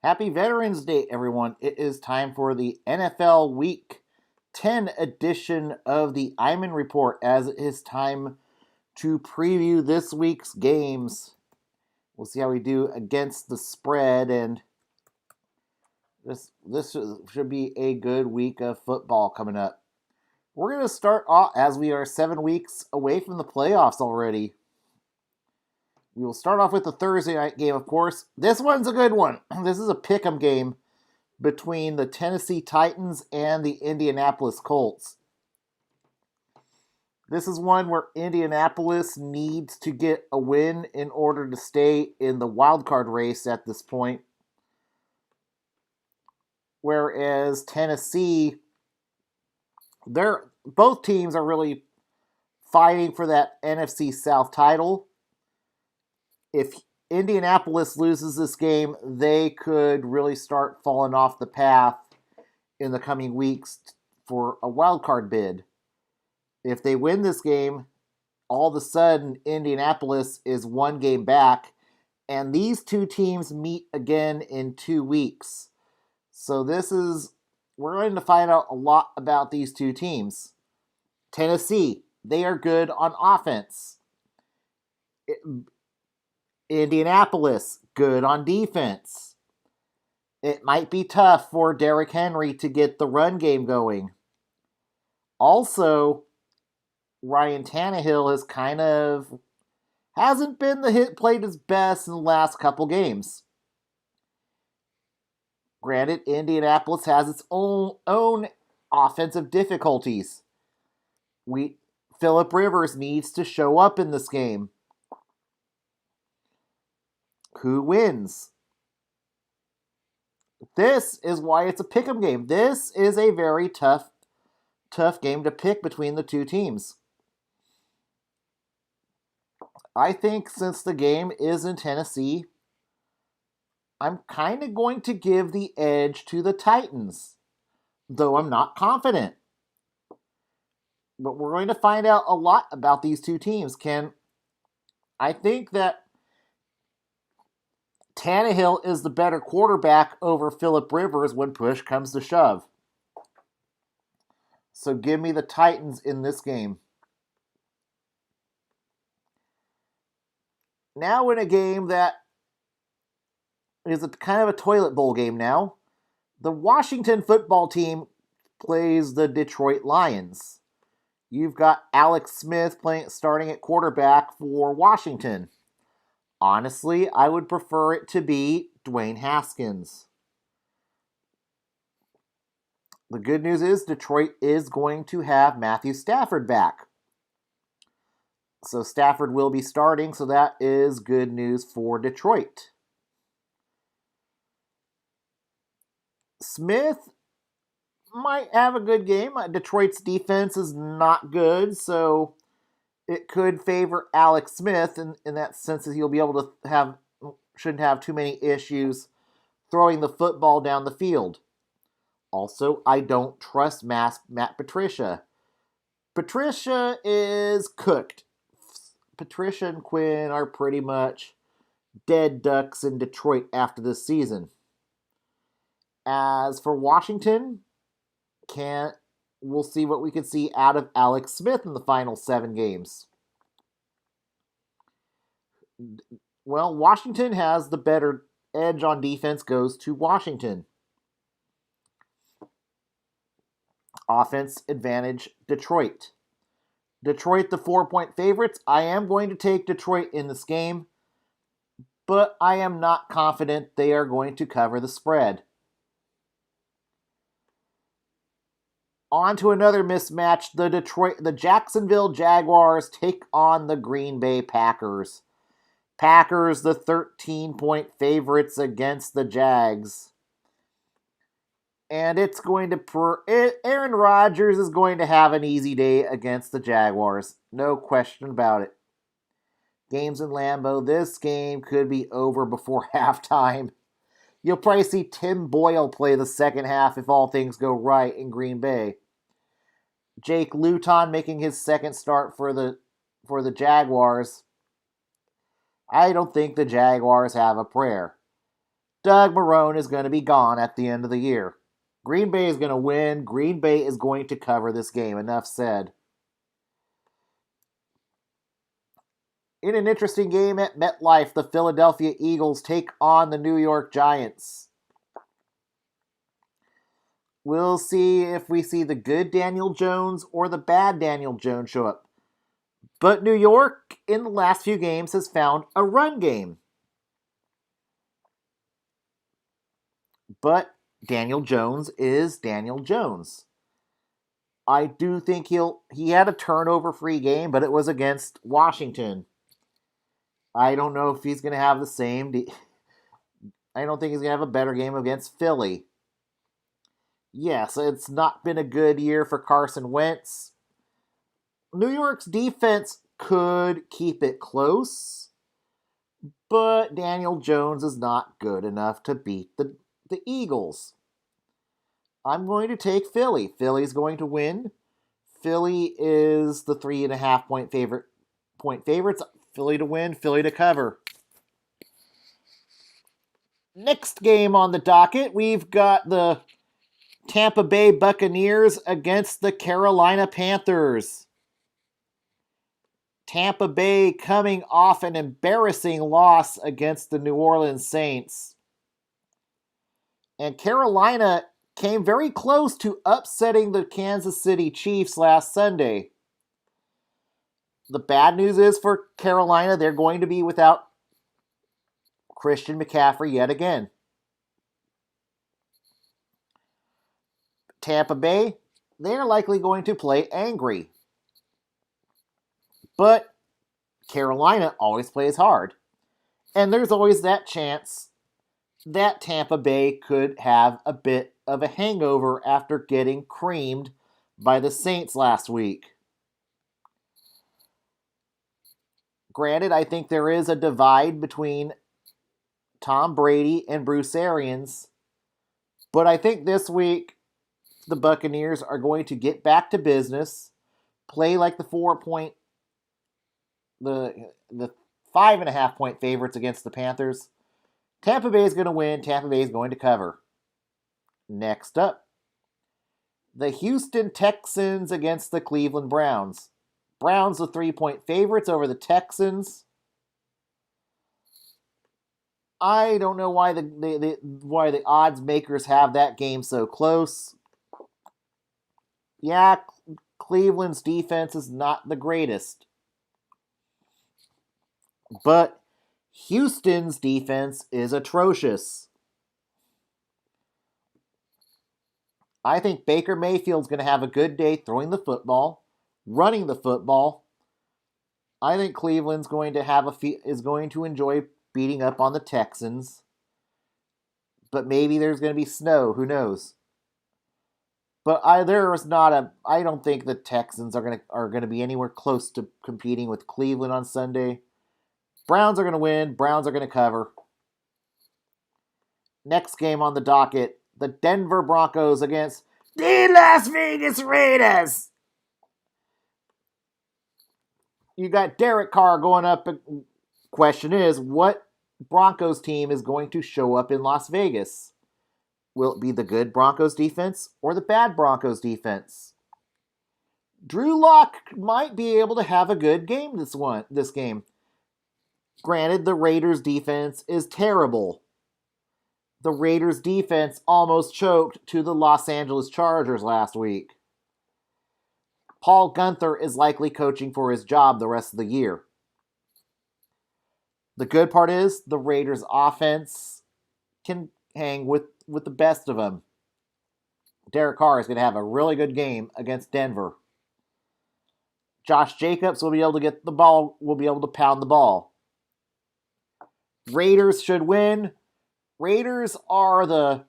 Happy Veterans Day, everyone. It is time for the NFL Week 10 edition of the Iman Report, as it is time to preview this week's games. We'll see how we do against the spread, and this should be a good week of football coming up. We're going to start off as we are 7 weeks away from the playoffs already. We will start off with the Thursday night game, of course. This one's a good one. This is a pick'em game between the Tennessee Titans and the Indianapolis Colts. This is one where Indianapolis needs to get a win in order to stay in the wild card race at this point. Whereas Tennessee, both teams are really fighting for that NFC South title. If Indianapolis loses this game, they could really start falling off the path in the coming weeks for a wild card bid. If they win this game, all of a sudden Indianapolis is one game back, and these two teams meet again in 2 weeks. So we're going to find out a lot about these two teams. Tennessee, they are good on offense. Indianapolis, good on defense. It might be tough for Derrick Henry to get the run game going. Also, Ryan Tannehill hasn't been played his best in the last couple games. Granted, Indianapolis has its own offensive difficulties. Phillip Rivers needs to show up in this game. Who wins? This is why it's a pick'em game. This is a very tough game to pick between the two teams. I think since the game is in Tennessee, I'm kind of going to give the edge to the Titans, though I'm not confident. But we're going to find out a lot about these two teams. I think that Tannehill is the better quarterback over Phillip Rivers when push comes to shove. So give me the Titans in this game. Now in a game that is kind of a toilet bowl game now, the Washington football team plays the Detroit Lions. You've got Alex Smith starting at quarterback for Washington. Honestly, I would prefer it to be Dwayne Haskins. The good news is Detroit is going to have Matthew Stafford back. So Stafford will be starting, so that is good news for Detroit. Smith might have a good game. Detroit's defense is not good, so it could favor Alex Smith in that sense that he'll be able to shouldn't have too many issues throwing the football down the field. Also, I don't trust Matt Patricia. Patricia is cooked. Patricia and Quinn are pretty much dead ducks in Detroit after this season. As for Washington, we'll see what we can see out of Alex Smith in the final 7 games. Well, Washington has the better edge on defense, goes to Washington. Offense advantage, Detroit. Detroit, the 4-point favorites. I am going to take Detroit in this game, but I am not confident they are going to cover the spread. On to another mismatch. The Jacksonville Jaguars take on the Green Bay Packers. Packers, the 13-point favorites against the Jags. And Aaron Rodgers is going to have an easy day against the Jaguars. No question about it. Games in Lambeau. This game could be over before halftime. You'll probably see Tim Boyle play the second half if all things go right in Green Bay. Jake Luton making his second start for the Jaguars. I don't think the Jaguars have a prayer. Doug Marrone is going to be gone at the end of the year. Green Bay is going to win. Green Bay is going to cover this game. Enough said. In an interesting game at MetLife, the Philadelphia Eagles take on the New York Giants. We'll see if we see the good Daniel Jones or the bad Daniel Jones show up. But New York, in the last few games, has found a run game. But Daniel Jones is Daniel Jones. I do think he had a turnover-free game, but it was against Washington. I don't know if he's going to have the same. I don't think he's going to have a better game against Philly. Yes, it's not been a good year for Carson Wentz. New York's defense could keep it close, but Daniel Jones is not good enough to beat the Eagles. I'm going to take Philly. Philly's going to win. Philly is the 3.5 point favorites. Philly to win, Philly to cover. Next game on the docket, we've got the Tampa Bay Buccaneers against the Carolina Panthers. Tampa Bay coming off an embarrassing loss against the New Orleans Saints. And Carolina came very close to upsetting the Kansas City Chiefs last Sunday. The bad news is for Carolina, they're going to be without Christian McCaffrey yet again. Tampa Bay, they're likely going to play angry. But Carolina always plays hard. And there's always that chance that Tampa Bay could have a bit of a hangover after getting creamed by the Saints last week. Granted, I think there is a divide between Tom Brady and Bruce Arians, but I think this week the Buccaneers are going to get back to business, play like the 5.5 point favorites against the Panthers. Tampa Bay is going to win. Tampa Bay is going to cover. Next up, the Houston Texans against the Cleveland Browns. Browns the 3-point favorites over the Texans. I don't know why the odds makers have that game so close. Yeah, Cleveland's defense is not the greatest. But Houston's defense is atrocious. I think Baker Mayfield's going to have a good day throwing the football, running the football. I think Cleveland's going to is going to enjoy beating up on the Texans. But maybe there's going to be snow, who knows? But I don't think the Texans are going to be anywhere close to competing with Cleveland on Sunday. Browns are going to win. Browns are going to cover. Next game on the docket, the Denver Broncos against the Las Vegas Raiders. You got Derek Carr going up. Question is, what Broncos team is going to show up in Las Vegas? Will it be the good Broncos defense or the bad Broncos defense? Drew Lock might be able to have a good game this game. Granted, the Raiders defense is terrible. The Raiders defense almost choked to the Los Angeles Chargers last week. Paul Guenther is likely coaching for his job the rest of the year. The good part is the Raiders offense can hang with the best of them. Derek Carr is going to have a really good game against Denver. Josh Jacobs will be able to get the ball, will be able to pound the ball. Raiders should win. Raiders are the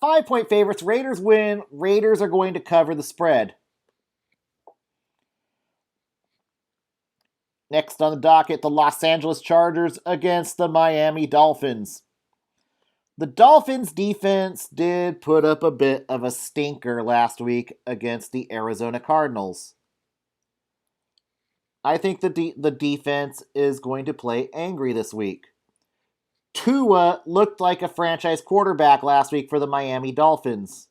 5-point favorites. Raiders win. Raiders are going to cover the spread. Next on the docket, the Los Angeles Chargers against the Miami Dolphins. The Dolphins' defense did put up a bit of a stinker last week against the Arizona Cardinals. I think the defense is going to play angry this week. Tua looked like a franchise quarterback last week for the Miami Dolphins.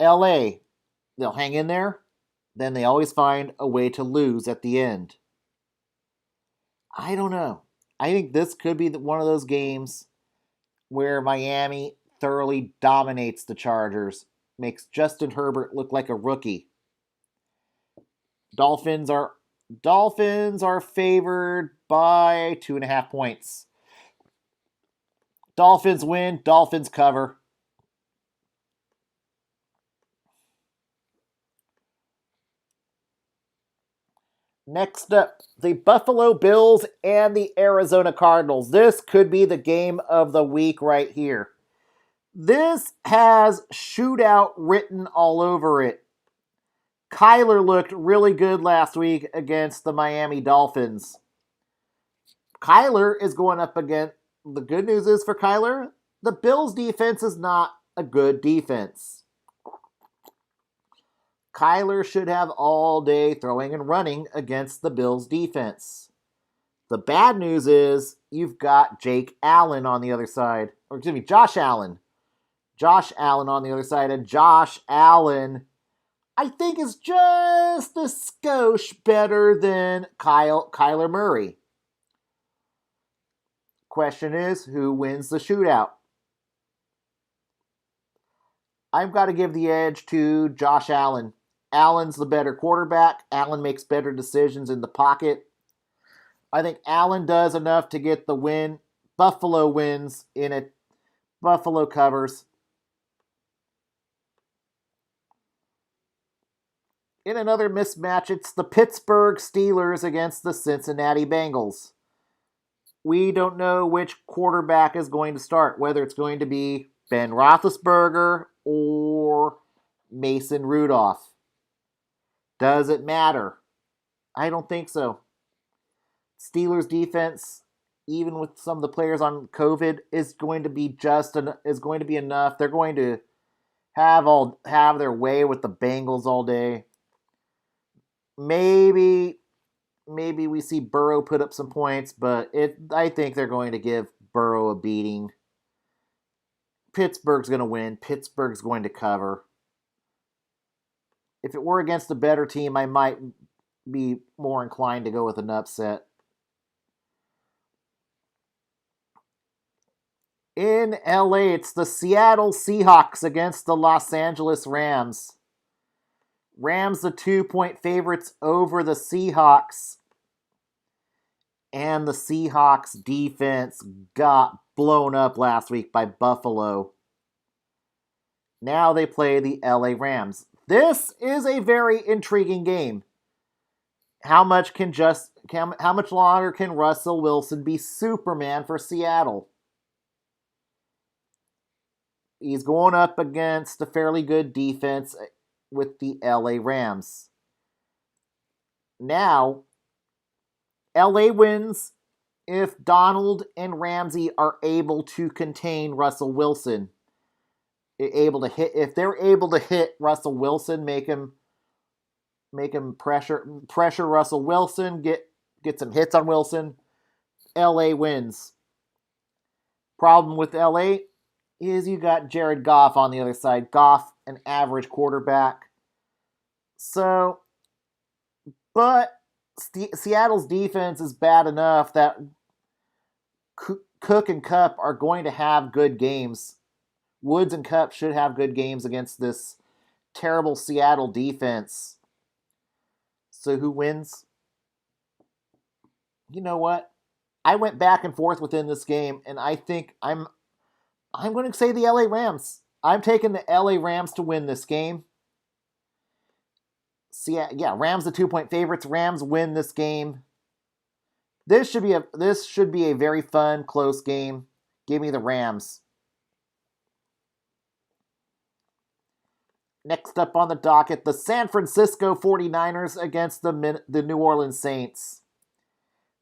LA, they'll hang in there, then they always find a way to lose at the end. I don't know. I think this could be one of those games where Miami thoroughly dominates the Chargers, makes Justin Herbert look like a rookie. Dolphins are favored by 2.5 points. Dolphins win, Dolphins cover. Next up, the Buffalo Bills and the Arizona Cardinals. This could be the game of the week right here. This has shootout written all over it. Kyler looked really good last week against the Miami Dolphins. Kyler is going up against, the good news is for Kyler, the Bills defense is not a good defense. Kyler should have all day throwing and running against the Bills defense. The bad news is you've got Jake Allen on the other side. Or excuse me, Josh Allen. Josh Allen on the other side. And Josh Allen, I think, is just a skosh better than Kyler Murray. Question is, who wins the shootout? I've got to give the edge to Josh Allen. Allen's the better quarterback. Allen makes better decisions in the pocket. I think Allen does enough to get the win. Buffalo wins in it. Buffalo covers. In another mismatch, it's the Pittsburgh Steelers against the Cincinnati Bengals. We don't know which quarterback is going to start, whether it's going to be Ben Roethlisberger or Mason Rudolph. Does it matter? I don't think so. Steelers defense, even with some of the players on COVID, is going to be enough. They're going to have their way with the Bengals all day. Maybe we see Burrow put up some points, but I think they're going to give Burrow a beating. Pittsburgh's going to win. Pittsburgh's going to cover. If it were against a better team, I might be more inclined to go with an upset. In LA, it's the Seattle Seahawks against the Los Angeles Rams. Rams, the 2-point favorites over the Seahawks. And the Seahawks defense got blown up last week by Buffalo. Now they play the LA Rams. This is a very intriguing game. How much longer can Russell Wilson be Superman for Seattle? He's going up against a fairly good defense with the LA Rams. Now, LA wins if Donald and Ramsey are able to contain Russell Wilson. If they're able to hit Russell Wilson, make him pressure Russell Wilson, get some hits on Wilson, LA wins. Problem with LA is you got Jared Goff on the other side. Goff, an average quarterback. So, but Seattle's defense is bad enough that Cook and Kupp are going to have good games. Woods and Kupp should have good games against this terrible Seattle defense. So who wins? You know what? I went back and forth within this game, and I think I'm going to say the LA Rams. I'm taking the LA Rams to win this game. Rams the 2-point favorites. Rams win this game. This should be a very fun, close game. Give me the Rams. Next up on the docket, the San Francisco 49ers against the New Orleans Saints.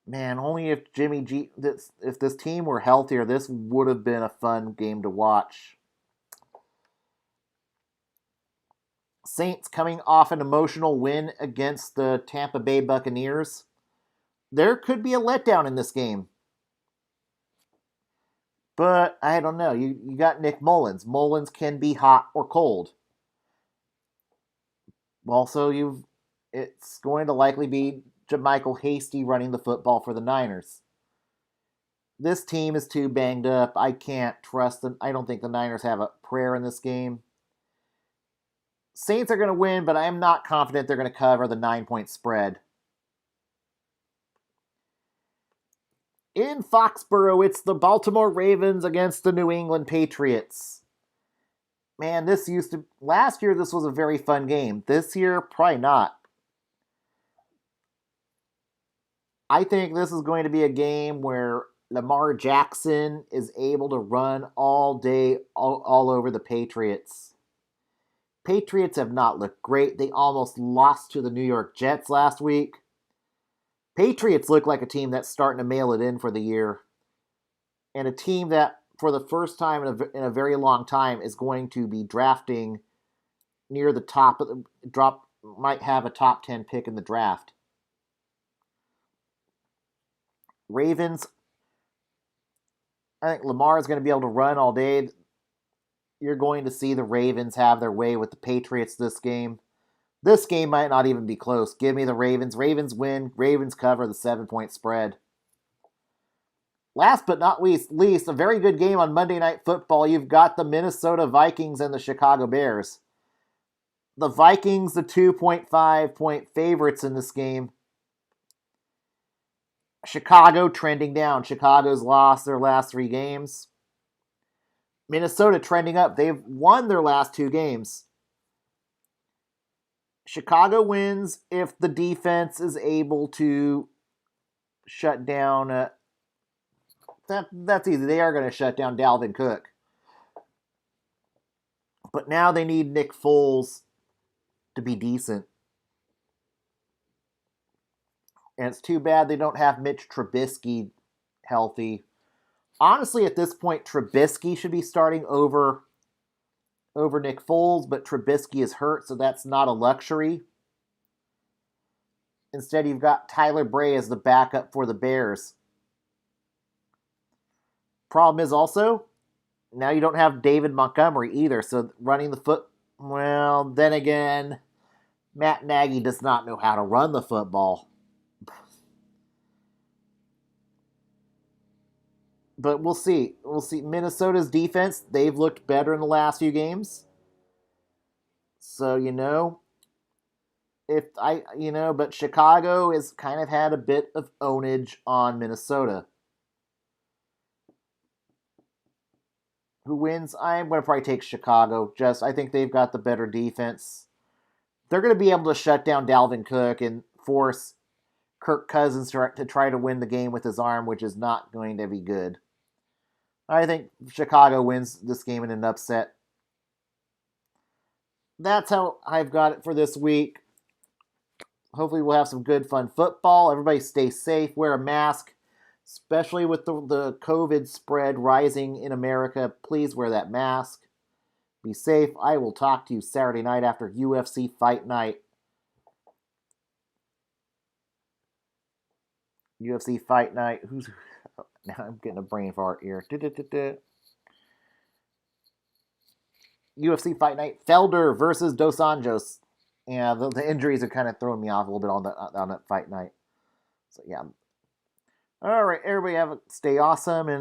Man, only if if this team were healthier, this would have been a fun game to watch. Saints coming off an emotional win against the Tampa Bay Buccaneers. There could be a letdown in this game. But I don't know. You got Nick Mullins. Mullins can be hot or cold. Also, it's going to likely be JaMycal Hasty running the football for the Niners. This team is too banged up. I can't trust them. I don't think the Niners have a prayer in this game. Saints are going to win, but I am not confident they're going to cover the 9-point spread. In Foxborough, it's the Baltimore Ravens against the New England Patriots. Man, last year this was a very fun game. This year, probably not. I think this is going to be a game where Lamar Jackson is able to run all day, all over the Patriots. Patriots have not looked great. They almost lost to the New York Jets last week. Patriots look like a team that's starting to mail it in for the year. And a team that, for the first time in a very long time, is going to be drafting near the top of the might have a top 10 pick in the draft. Ravens, I think Lamar is going to be able to run all day. You're going to see the Ravens have their way with the Patriots this game. This game might not even be close. Give me the Ravens. Ravens win. Ravens cover the 7-point spread. Last but not least, a very good game on Monday Night Football. You've got the Minnesota Vikings and the Chicago Bears. The Vikings, the 2.5-point favorites in this game. Chicago trending down. Chicago's lost their last 3 games. Minnesota trending up. They've won their last 2 games. Chicago wins if the defense is able to shut down. That's easy. They are going to shut down Dalvin Cook. But now they need Nick Foles to be decent. And it's too bad they don't have Mitch Trubisky healthy. Honestly, at this point, Trubisky should be starting over Nick Foles, but Trubisky is hurt, so that's not a luxury. Instead, you've got Tyler Bray as the backup for the Bears. Problem is also, now you don't have David Montgomery either, so running the foot... Well, then again, Matt Nagy does not know how to run the football. But we'll see. We'll see. Minnesota's defense, they've looked better in the last few games. So, but Chicago has kind of had a bit of ownage on Minnesota. Who wins? I'm going to probably take Chicago. I think they've got the better defense. They're going to be able to shut down Dalvin Cook and force Kirk Cousins to try to win the game with his arm, which is not going to be good. I think Chicago wins this game in an upset. That's how I've got it for this week. Hopefully we'll have some good, fun football. Everybody stay safe. Wear a mask, especially with the COVID spread rising in America. Please wear that mask. Be safe. I will talk to you Saturday night after UFC Fight Night. UFC Fight Night. Now I'm getting a brain fart here. UFC Fight Night. Felder versus Dos Anjos. Yeah, the injuries are kind of throwing me off a little bit on that fight night. So yeah. All right, everybody stay awesome and